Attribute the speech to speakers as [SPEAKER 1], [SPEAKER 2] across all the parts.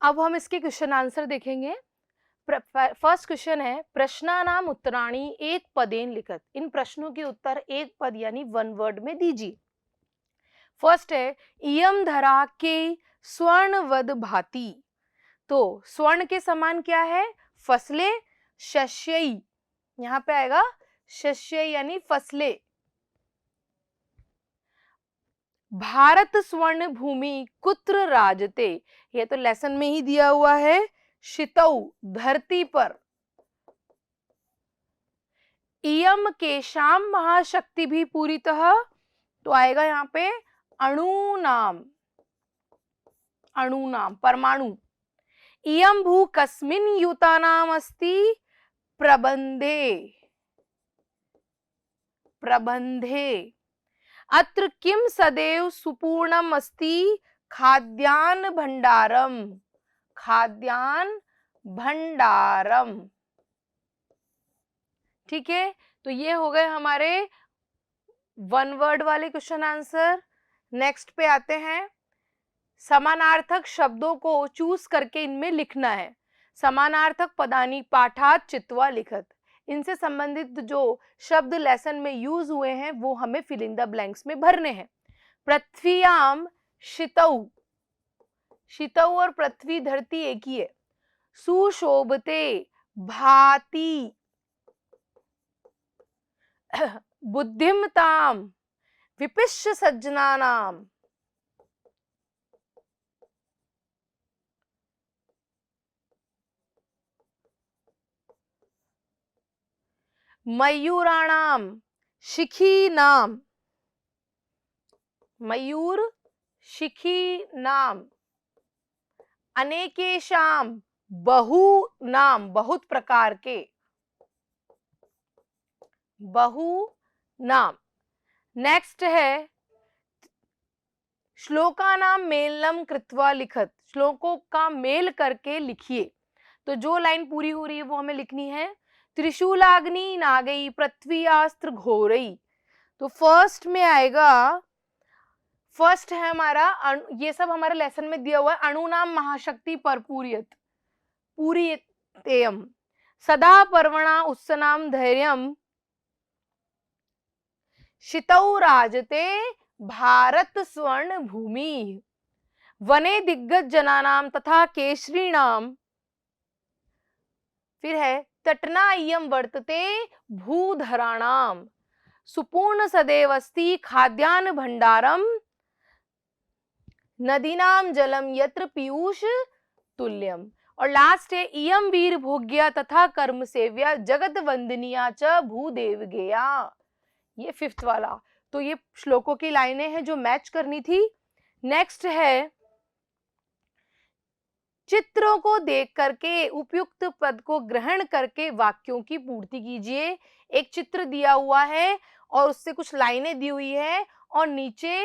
[SPEAKER 1] अब हम इसके क्वेश्चन आंसर देखेंगे। फर्स्ट क्वेश्चन है, प्रश्नानाम उत्तराणि एक पदेन लिखत। इन प्रश्नों के उत्तर एक पद यानी वन वर्ड में दीजिए। फर्स्ट है, इयम धरा के स्वर्णवद भाति। तो स्वर्ण के समान क्या है? फसलें। शस्यई, यहां पे आएगा शस्य यानी फसलें। भारत स्वर्ण भूमि कुत्र राजते, ये तो लेसन में ही दिया हुआ है। शितौ, धरती पर। इयम केशाम महाशक्ति भी पूरीतः, तो आएगा यहाँ पे अणु नाम, अणु नाम परमाणु। इयम भू कस्मिन युतानाम अस्ति, प्रबंधे, प्रबंधे। अत्र किम सदैव सुपूर्णम अस्ति, खाद्यान्न भंडारम, खाद्यान्न भंडारम। ठीक है, तो ये हो गए हमारे वन वर्ड वाले क्वेश्चन आंसर। नेक्स्ट पे आते हैं, समानार्थक शब्दों को चूज करके इनमें लिखना है। समानार्थक पदानी पाठात चित्वा लिखत, इनसे संबंधित जो शब्द लेसन में यूज हुए हैं वो हमें फिल इन द ब्लैंक्स में भरने हैं। पृथ्व्याम शितौ, शितौ और पृथ्वी धरती एक ही है। सुशोभते भाति, बुद्धिमताम विपिश्य सज्जनानाम। मयूराणाम शिखी नाम, मयूर शिखी नाम। अनेकेशाम बहु नाम, बहुत प्रकार के, बहु नाम। नेक्स्ट है, श्लोका नाम मेलनम कृत्वा लिखत, श्लोकों का मेल करके लिखिए। तो जो लाइन पूरी हो रही है वो हमें लिखनी है। त्रिशूलाग्नि नागई पृथ्वी अस्त्र घोरई, तो फर्स्ट में आएगा, फर्स्ट है हमारा ये सब हमारे लेसन में दिया हुआ है। अणु नाम महाशक्ति परपूरियत, पूरियतेयम। सदा पर्वणा उत्सनाम धैर्यम, शितौ राजते भारत स्वर्ण भूमि। वने दिग्गज जनानाम तथा केशरीणाम, फिर है तटना इयम वर्तते भूधराणाम। सुपूर्ण सदैव अस्ति खाद्यान्न भंडारम, नदीनाम जलम यत्र पीयूष तुल्यम। और लास्ट है, इयम वीर भोग्या तथा कर्म सेव्या जगत वंदनिया च भूदेव गेया। ये फिफ्थ वाला। तो ये श्लोकों की लाइनें हैं जो मैच करनी थी। नेक्स्ट है, चित्रों को देख करके उपयुक्त पद को ग्रहण करके वाक्यों की पूर्ति कीजिए। एक चित्र दिया हुआ है और उससे कुछ लाइनें दी हुई है और नीचे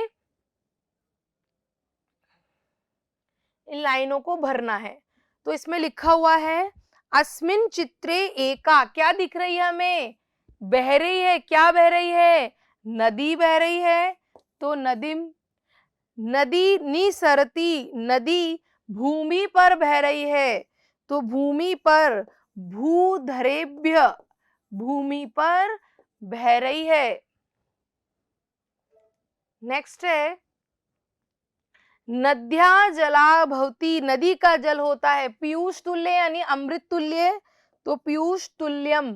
[SPEAKER 1] इन लाइनों को भरना है। तो इसमें लिखा हुआ है, अस्मिन चित्रे एका, क्या दिख रही है हमें? बह रही है। क्या बह रही है? नदी बह रही है। तो नदीम, नदी निसरती, नदी भूमि पर बह रही है। तो भूमि पर, भूधरेभ्य, भूमि पर बह रही है। नेक्स्ट है, नद्या जला भवती, नदी का जल होता है पीयूष तुल्य यानी अमृत तुल्य। तो पीयूष तुल्यम,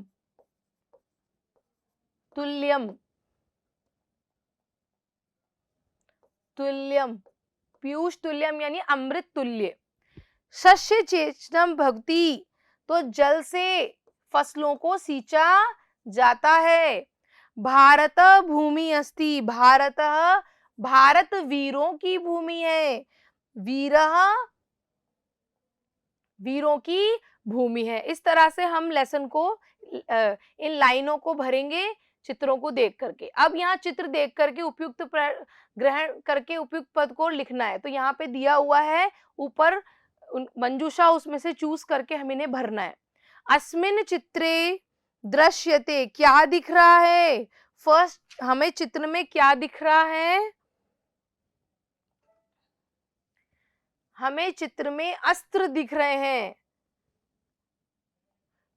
[SPEAKER 1] तुल्यम, तुल्यम, पीयूष तुल्यम यानी अमृत तुल्य। शस्य चेष्टम भक्ति, तो जल से फसलों को सींचा जाता है। भारत भूमि अस्ति, भारत, भारत वीरों की भूमि है। वीरः, वीरों की भूमि है। इस तरह से हम लेसन को, इन लाइनों को भरेंगे चित्रों को देख करके। अब यहाँ चित्र देख करके उपयुक्त ग्रहण करके उपयुक्त पद को लिखना है। तो यहाँ पे दिया हुआ है ऊपर मंजूषा, उसमें से चूज करके हम इन्हें भरना है। अस्मिन चित्रे दृश्यते, क्या दिख रहा है? फर्स्ट हमें चित्र में क्या दिख रहा है? हमें चित्र में अस्त्र दिख रहे हैं,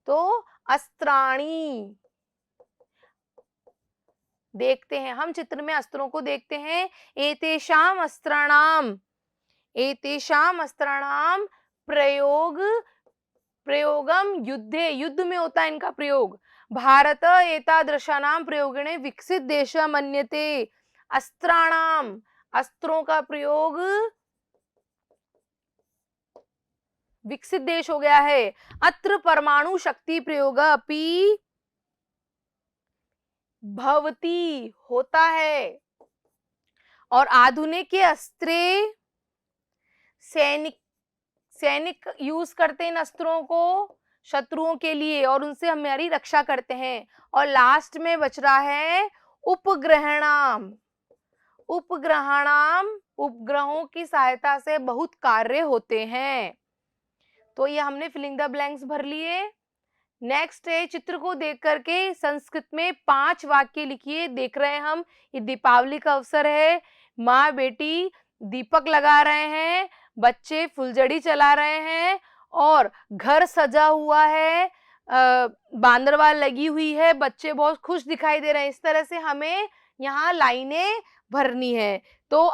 [SPEAKER 1] तो अस्त्राणी। देखते हैं, हम चित्र में अस्त्रों को देखते हैं। एतेषाम अस्त्राणाम, एतेषाम अस्त्राणाम प्रयोग, प्रयोगम युद्धे, युद्ध में होता है इनका प्रयोग। भारत एतादृशानाम प्रयोगणे विकसित देश मन्यते। अस्त्राणाम, अस्त्रों का प्रयोग विकसित देश हो गया है। अत्र परमाणु शक्ति प्रयोग अपि भवती, होता है। और आधुनिक के अस्त्रे, सैनिक, सैनिक यूज करते हैं इन अस्त्रों को शत्रुओं के लिए और उनसे हमारी रक्षा करते हैं। और लास्ट में बच रहा है उपग्रहणाम। उपग्रहणाम, उपग्रहों की सहायता से बहुत कार्य होते हैं। तो ये हमने फिलिंग द ब्लैंक्स भर लिए। नेक्स्ट है, चित्र को देख करके संस्कृत में 5 वाक्य लिखिए। देख रहे हैं हम, ये दीपावली का अवसर है, माँ बेटी दीपक लगा रहे हैं, बच्चे फुलझड़ी चला रहे हैं और घर सजा हुआ है, बांदरवाल लगी हुई है, बच्चे बहुत खुश दिखाई दे रहे हैं। इस तरह से हमें यहाँ लाइनें भरनी है। तो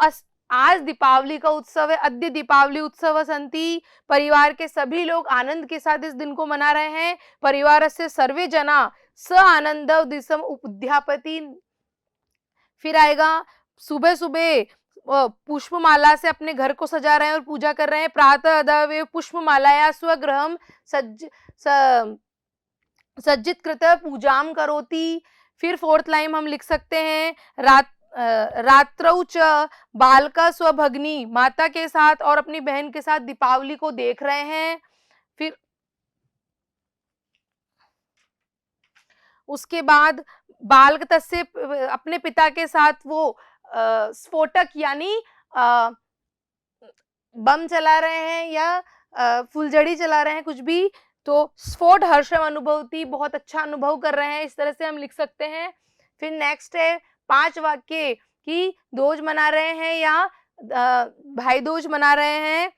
[SPEAKER 1] आज दीपावली का उत्सव है, अद्य दीपावली उत्सव सन्ति। परिवार के सभी लोग आनंद के साथ इस दिन को मना रहे हैं। परिवारस्य सर्वे जना स आनंदव दिसम उद्यापति। फिर आएगा, सुबह सुबह पुष्पमाला से अपने घर को सजा रहे हैं और पूजा कर रहे हैं। प्रातः अदवे पुष्पमालाया स्वगृहम सज्जित कृत पूजाम करोति। फिर 4th लाइन हम लिख सकते हैं, रात्रौ च बालका स्वभगिनी, माता के साथ और अपनी बहन के साथ दीपावली को देख रहे हैं। फिर उसके बाद बालक तस्य अपने पिता के साथ वो स्फोटक यानी बम चला रहे हैं या फुलझड़ी चला रहे हैं, कुछ भी, तो स्फोट हर्षम अनुभवती, बहुत अच्छा अनुभव कर रहे हैं। इस तरह से हम लिख सकते हैं। फिर नेक्स्ट है 5 वाक्य कि दोज मना रहे हैं या भाई दूज मना रहे हैं।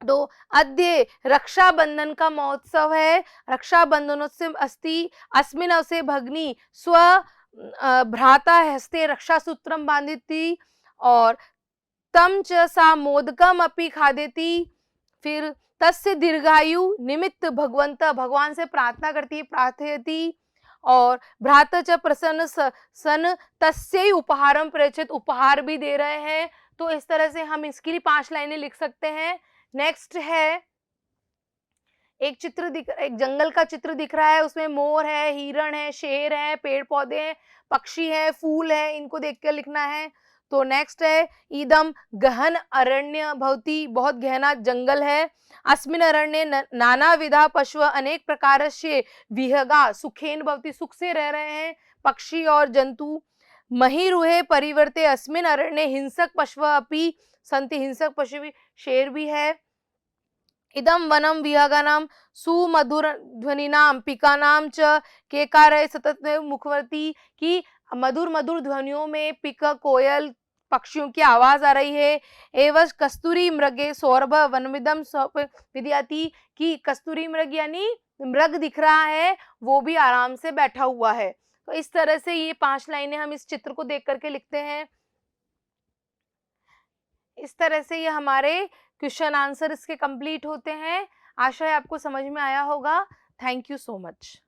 [SPEAKER 1] तो अद्य रक्षाबंधन का महोत्सव है, रक्षाबंधनोत्सव अस्ति, अस्मिन् अवसरे भगिनी स्व भ्राता हस्ते रक्षा सूत्रम बांधिति और तम च सा मोदकम अपि खादेति। फिर तस्य दीर्घायु निमित्त भगवंत, भगवान से प्रार्थना करती है, प्रार्थयति। और भ्राता च प्रसन्न सन तस्यै उपहारम प्रयच्छेत्, उपहार भी दे रहे हैं। तो इस तरह से हम इसके लिए 5 लाइनें लिख सकते हैं। नेक्स्ट है, एक जंगल का चित्र दिख रहा है, उसमें मोर है, हिरण है, शेर है, पेड़ पौधे हैं, पक्षी है, फूल है, इनको देख कर लिखना है। तो नेक्स्ट है, इदम गहन अरण्य भवति, बहुत गहना जंगल है। अस्मिन् अरण्ये नाना विधा पशु, अनेक प्रकार से विहगा सुखेन भवति, सुख से रह रहे हैं पक्षी और जंतु। महिरुहे परिवर्ते अस्मिन् अरण्ये हिंसक पशु अपि सन्ति, हिंसक पशु भी, शेर भी है। इदम वनम विहगानाम सुमधुर ध्वनिनाम पिकानाम च केकारे सतत मुखवर्ती, की मधुर मधुर ध्वनियों में पिक, कोयल, पक्षियों की आवाज आ रही है। एवं कस्तूरी मृगे सौरभ वनमिदम विद्याति, की कस्तूरी मृग यानी मृग दिख रहा है, वो भी आराम से बैठा हुआ है। तो इस तरह से ये 5 लाइनें हम इस चित्र को देख करके लिखते हैं। इस तरह से ये हमारे क्वेश्चन आंसर इसके कंप्लीट होते हैं। आशा है आपको समझ में आया होगा। Thank you so much.